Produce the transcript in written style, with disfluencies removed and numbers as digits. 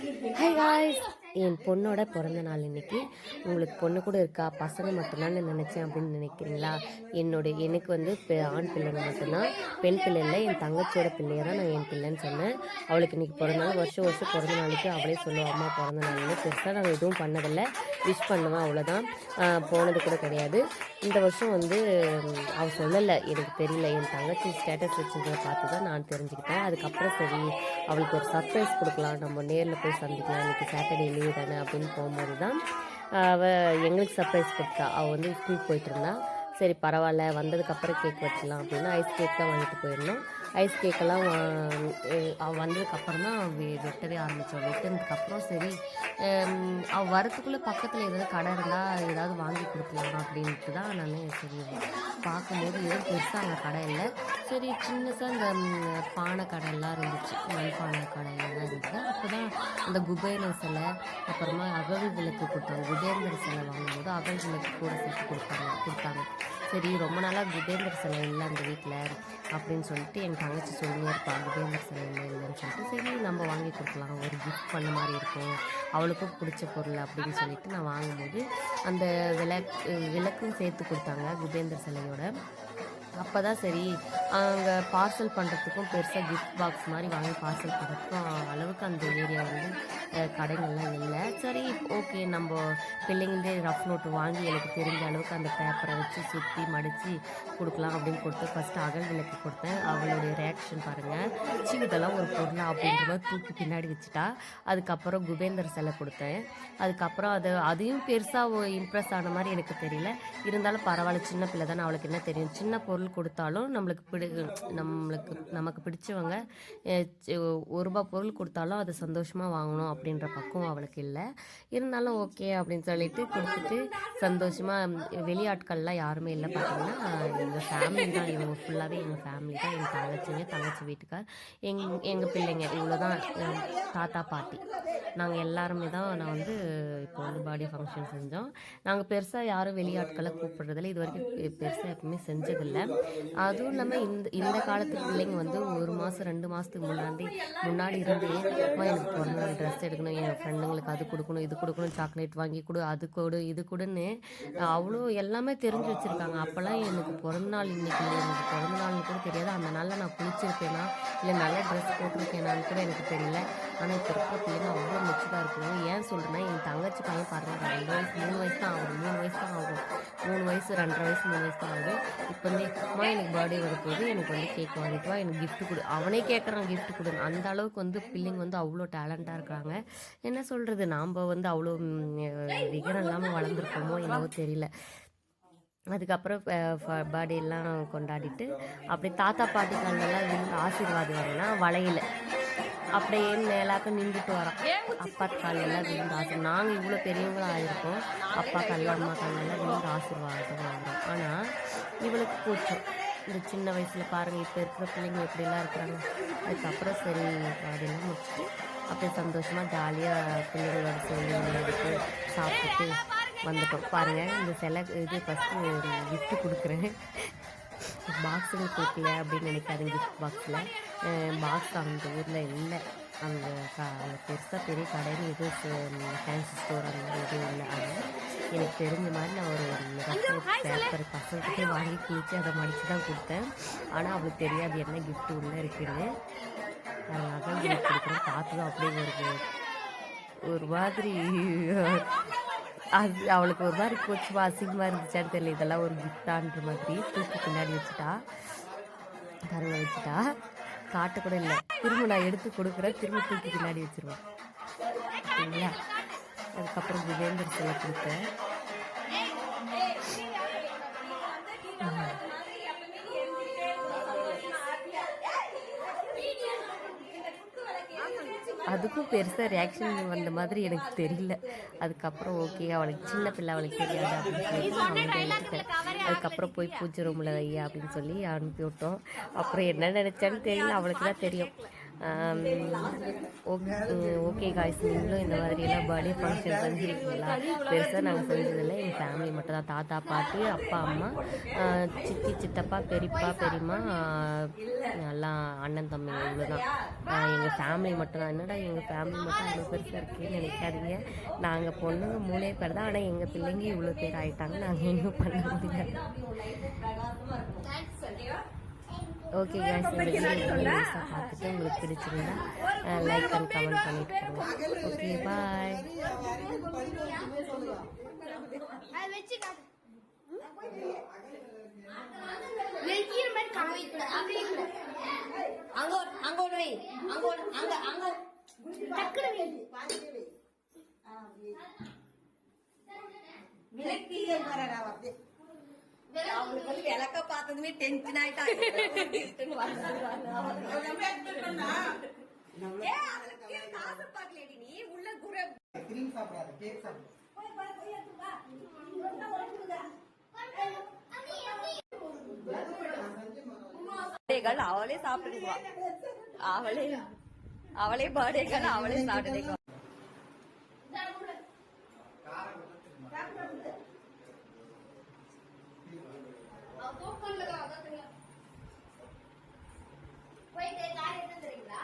Hi guys, என் பொண்ணோட பிறந்த நாள் இன்னைக்கு. உங்களுக்கு பொண்ணு கூட இருக்கா, பசங்க மட்டும்தான் நினச்சேன் அப்படின்னு நினைக்கிறீங்களா? எனக்கு வந்து ஆண் பிள்ளைங்க மட்டும்தான், பெண் பிள்ளை இல்லை. என் தங்கச்சியோட பிள்ளையை தான் நான் என் பிள்ளைன்னு சொன்னேன். அவளுக்கு இன்னைக்கு பிறந்த நாள். வருஷம் வருஷம் பிறந்த நாளுக்கு அவளே சொல்லுவோம், அம்மா பிறந்த நாள்னு. பெருசாக நாங்கள் எதுவும் பண்ணதில்லை, விஷ் பண்ணுவேன் அவ்வளோதான். போனது கூட கிடையாது. இந்த வருஷம் வந்து அவள் சொல்லலை, எனக்கு தெரியல. என் தங்கச்சி ஸ்டேட்டஸ் வச்சுருந்ததை பார்த்து தான் நான் தெரிஞ்சுக்கிட்டேன். அதுக்கப்புறம் சரி, அவளுக்கு ஒரு சர்ப்ரைஸ் கொடுக்கலாம், நம்ம நேரில் போய் சந்திக்கலாம், இன்றைக்கி சாட்டர்டே லீவ் தானே அப்படின்னு போகும்போது தான் அவள் எங்களுக்கு சர்ப்ரைஸ் கொடுத்தா. அவள் வந்து ஸ்கூல் போயிட்டு இருந்தா. சரி பரவாயில்ல, வந்ததுக்கப்புறம் கேக் வெட்டலாம் அப்படின்னு ஐஸ் கேக் தான் வாங்கிட்டு போயிருந்தோம். ஐஸ் கேக்கெல்லாம் அவள் வந்ததுக்கப்புறம் தான் வெட்டவே ஆரம்பித்தோம். வெட்டினதுக்கப்புறம் சரி, அவள் வரத்துக்குள்ளே பக்கத்தில் ஏதாவது கடை இருந்தால் ஏதாவது வாங்கி கொடுக்கலாம் அப்படின்ட்டு தான் நான் சரி பார்க்கும்போது எதுவும் பெருசாக அங்கே கடை இல்லை. சரி சின்னதாக இந்த பானை கடையெல்லாம் இருந்துச்சு, மண் பானை கடையெல்லாம் இருந்தது. அப்போ தான் அந்த குபேரன் சிலை, அப்புறமா அகல் விளக்கு கொடுத்தாங்க. குபேந்தர் சிலை வாங்கும்போது அகல் விளக்கு கூட சேர்த்து கொடுத்தாங்க. சரி ரொம்ப நாளாக குபேந்தர் சிலை இல்லை அந்த வீட்டில் அப்படின்னு சொல்லிட்டு எங்கள் தங்கச்சி சொல்லியே இருப்பாள், குபேந்தர் சிலை இல்லைன்னு சொல்லிட்டு. சரி நம்ம வாங்கி கொடுக்கலாம், ஒரு கிஃப்ட் பண்ண மாதிரி இருக்கும், அவளுக்கும் பிடிச்ச பொருள் அப்படின்னு சொல்லிட்டு நான் வாங்கும்போது அந்த விளக்கும் சேர்த்து கொடுத்தாங்க குபேந்தர் சிலையோட. அப்போ தான் சரி, அங்கே பார்சல் பண்ணுறதுக்கும் பெருசாக கிஃப்ட் பாக்ஸ் மாதிரி வாங்கி பார்சல் பண்ணுறதுக்கும் அளவுக்கு அந்த ஏரியா வந்து கடைகள்லாம் இல்லை. சரி ஓகே, நம்ம பிள்ளைங்களே ரஃப் நோட்டு வாங்கி எனக்கு தெரிஞ்ச அளவுக்கு அந்த பேப்பரை வச்சு சுற்றி மடித்து கொடுக்கலாம் அப்படின்னு கொடுத்து ஃபஸ்ட்டு அகல் விளக்கு கொடுத்தேன். அவளுடைய ரியாக்ஷன் பாருங்கள், இதெல்லாம் ஒரு பொருளா அப்படின்ற மாதிரி தூக்கி பின்னாடி வச்சுட்டா. அதுக்கப்புறம் குபேந்தர் சிலை கொடுத்தேன். அதுக்கப்புறம் அதையும் பெருசாக இம்ப்ரெஸ் ஆன மாதிரி எனக்கு தெரியல. இருந்தாலும் பரவாயில்ல, சின்ன பிள்ளை தானே, அவளுக்கு என்ன தெரியும். சின்ன பொருள் கொடுத்தாலும் நமக்கு பிடிச்சவங்க ₹1 பொருள் கொடுத்தாலும் அது சந்தோஷமாக வாங்கணும் அப்படின்ற பக்கம் அவளுக்கு இல்லை. இருந்தாலும் ஓகே அப்படின்னு சொல்லிட்டு கொடுத்துட்டு சந்தோஷமாக. வெளியாட்கள்லாம் யாருமே இல்லை பார்த்தீங்கன்னா, எங்கள் ஃபேமிலி தான், இவங்க ஃபுல்லாகவே எங்கள் ஃபேமிலி தான். எங்கள் தங்கச்சி வீட்டுக்கார், எங்கள் பிள்ளைங்க, இவ்வளோ தான். தாத்தா பாட்டி நாங்கள் எல்லாருமே தான். நான் வந்து இப்போ வந்து பர்த்டே ஃபங்க்ஷன் செஞ்சோம். நாங்கள் பெருசாக யாரும் வெளியாட்களை கூப்பிடுறதில்ல, இது வரைக்கும் பெருசாக எப்பவுமே செஞ்சதில்லை. அதுவும் இல்லாமல் இந்த காலத்து பிள்ளைங்க வந்து 1 மாதம் 2 மாதத்துக்கு முன்னாடி இருந்து எனக்கு பிறந்த நாள் ட்ரெஸ் எடுக்கணும், என் ஃப்ரெண்டுங்களுக்கு அது கொடுக்கணும், இது கொடுக்கணும், சாக்லேட் வாங்கி கொடு, அது கொடு, இது கொடுன்னு அவ்வளோ எல்லாமே தெரிஞ்சு வச்சுருக்காங்க. அப்போல்லாம் எனக்கு பிறந்த நாள் இன்னைக்கு எனக்கு பிறந்த நாள்னு கூட தெரியாது. அந்த நாளில் நான் குளிச்சிருப்பேனா இல்லை நல்ல ட்ரெஸ் போட்டிருக்கேனான்னு கூட எனக்கு தெரியல. ஆனால் இப்போ இருக்கிற பிள்ளைங்க அவ்வளோ மெச்சூர்டாக இருக்கணும். ஏன் சொல்கிறேன்னா, என் தங்கச்சி பையன் பாருங்கள், 2 வயசு 3 வயசு தான் ஆகும், 3 வயசு தான் ஆகும், 3 வயசு 2.5 வயசு 3 வயசு தான் ஆகுது. இப்போ வந்து அம்மா எனக்கு பர்த்டே வரப்போது, எனக்கு வந்து கேக் வாங்கிட்டு வா, எனக்கு கிஃப்ட் கொடு, அவனே கேட்குறான் கிஃப்ட் கொடுங்க. அந்த அளவுக்கு வந்து பிள்ளைங்க வந்து அவ்வளோ டேலண்டாக இருக்கிறாங்க. என்ன சொல்கிறது, நாம் வந்து அவ்வளோ விகரம் இல்லாமல் வளர்ந்துருக்கோமோ என்னவோ தெரியல. அதுக்கப்புறம் பர்த்டேலாம் கொண்டாடிட்டு அப்படியே தாத்தா பாட்டி காலெல்லாம் விழுந்து ஆசீர்வாதம் வரேன்னா வளையல அப்படியே மேலாக்க நின்றுட்டு வரோம். அப்பா காலெல்லாம் விழுந்து நாங்கள் இவ்வளோ பெரியவங்களாக ஆகிருக்கோம், அப்பா காலில் அம்மா காலெல்லாம் விழுந்து ஆசீர்வாதம் வாங்குறோம். ஆனால் இவளுக்கு போச்சோம் இந்த சின்ன வயசில். பாருங்கள் இப்போ இருக்கிற பிள்ளைங்க எப்படிலாம் இருக்கிறாங்க. அதுக்கப்புறம் சரி அப்படிலாம் முடிச்சுட்டு அப்படியே சந்தோஷமாக ஜாலியாக பிள்ளைங்களோட சேர்ந்து விளையாடிட்டு சாப்பிட்டுட்டு வந்துட்டோம். பாருங்கள், இந்த இது ஃபஸ்ட்டு கிஃப்ட்டு கொடுக்குறேன். பாக்ஸுங்க கொடுக்கல அப்படின்னு நினைக்காதுங்க. கிஃப்ட் பாக்ஸ் அந்த ஊரில் இல்லை. அங்கே பெருசாக பெரிய கடைன்னு எதுவும் ஃபேன்சி ஸ்டோர் அந்த மாதிரி எதுவும் இல்லை. ஆனால் எனக்கு தெரிஞ்ச மாதிரி நான் ஒரு பேப்பர் பசங்கிட்டே வாங்கி கிழிச்சு அதை மடித்து தான் கொடுத்தேன். ஆனால் அவளுக்கு தெரியாது என்ன கிஃப்ட் உள்ளே இருக்குன்னு. அதனால கிஃப்ட் கொடுக்குறேன். பார்த்து தான் அப்படியே ஒரு மாதிரி அது அவளுக்கு ஒரு மாதிரி போச்சு, அசிங்கமாக இருந்துச்சான்னு தெரியல. இதெல்லாம் ஒரு கிஃப்டான்ற மாதிரி தூக்கி பின்னாடி வச்சுட்டா, தரவை வச்சுட்டா, காட்ட கூட இல்லை. திரும்ப நான் எடுத்து கொடுக்குறேன், திரும்ப தூக்கி பின்னாடி வச்சுருவேன் சரிங்களா. அதுக்கப்புறம் குபேந்தர் சிலை கொடுத்தேன். அதுக்கும் பெருசாக ரியாக்ஷன் வந்த மாதிரி எனக்கு தெரியல. அதுக்கப்புறம் ஓகே, அவளுக்கு சின்ன பிள்ளை, அவளுக்கு தெரியாது அப்படின்னு சொல்லிட்டு நான் எடுத்துட்டேன். அதுக்கப்புறம் போய் பூஜை ரூமில் வையா அப்படின்னு சொல்லி அனுப்பி விட்டோம். அப்புறம் என்ன நினச்சான்னு தெரியல, அவளுக்கு தான் தெரியும். ஓகே காய்ஸ், நீங்களும் இந்த மாதிரியெல்லாம் பர்த்டே ஃபங்க்ஷன் செஞ்சுருக்கீங்களா? பெருசாக நாங்கள் செஞ்சதில்லை. எங்கள் ஃபேமிலி மட்டும் தான், தாத்தா பாட்டி அப்பா அம்மா சித்தி சித்தப்பா பெரியப்பா பெரியம்மா எல்லாம் அண்ணன் தம்பிங்க, இவ்வளோதான். எங்கள் ஃபேமிலி மட்டும் தான். என்னடா எங்கள் ஃபேமிலி மட்டும் இவ்வளோ பெருசாக இருக்குன்னு நினைக்காதீங்க. நாங்கள் பொண்ணுங்க 3 பேர் தான். ஆனால் எங்கள் பிள்ளைங்க இவ்வளோ பேர் ஆகிட்டாங்க. நாங்கள் இன்னும் பண்ண முடியாது. ஓகே காய்ஸ், இந்த வீடியோ முழுசாக பார்த்துட்டு உங்களுக்கு பிடிச்சிருந்தா லைக் அண்ட் கமெண்ட் பண்ணிட்டு போங்க. Okay bye. அவங்களுக்கு வந்து விளக்க பார்த்ததுமே டென்ஷன் ஆயிட்டா. காசு பார்க்கலடி நீ உள்ள குர கிரீம் சாப்பிடாத, கேக் சாப்பிடு. அவளே சாப்பிட்டுக்குவா. அவளே பர்த்டேகள் அவளே சாப்பிட்டுக்குவா. போயிட்டு கார் எடுத்து தெரியுங்களா?